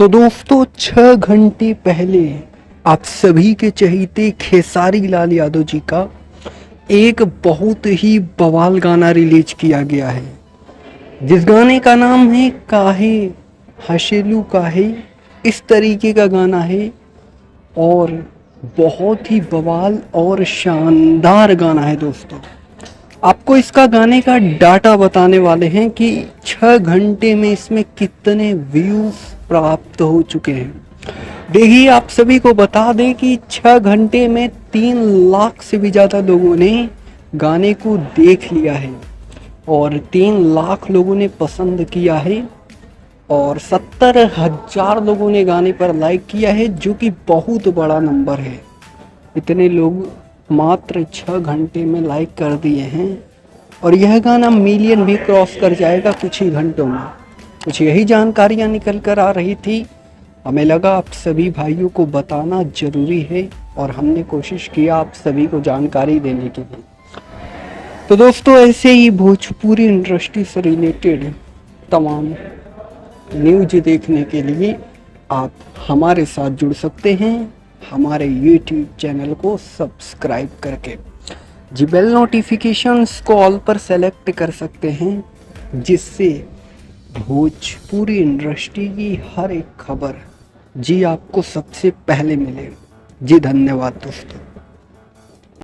तो दोस्तों 6 घंटे पहले आप सभी के चहेते खेसारी लाल यादव जी का एक बहुत ही बवाल गाना रिलीज किया गया है, जिस गाने का नाम है काहे हशेलू काहे। इस तरीके का गाना है और बहुत ही बवाल और शानदार गाना है। दोस्तों आपको इसका गाने का डाटा बताने वाले हैं कि 6 घंटे में इसमें कितने व्यूज प्राप्त हो चुके हैं। देखिए, आप सभी को बता दें कि 6 घंटे में 3 लाख से भी ज़्यादा लोगों ने गाने को देख लिया है और 3 लाख लोगों ने पसंद किया है और 70,000 लोगों ने गाने पर लाइक किया है, जो कि बहुत बड़ा नंबर है। इतने लोग मात्र 6 घंटे में लाइक कर दिए हैं और यह गाना मिलियन भी क्रॉस कर जाएगा कुछ ही घंटों में। कुछ यही जानकारियाँ निकल कर आ रही थी। हमें लगा आप सभी भाइयों को बताना ज़रूरी है और हमने कोशिश किया आप सभी को जानकारी देने के लिए। तो दोस्तों ऐसे ही भोजपुरी इंडस्ट्री से रिलेटेड तमाम न्यूज देखने के लिए आप हमारे साथ जुड़ सकते हैं हमारे YouTube चैनल को सब्सक्राइब करके। जी, बेल नोटिफिकेशंस को ऑल पर सेलेक्ट कर सकते हैं, जिससे भोजपुरी इंडस्ट्री की हर एक खबर जी आपको सबसे पहले मिले। जी धन्यवाद दोस्तों।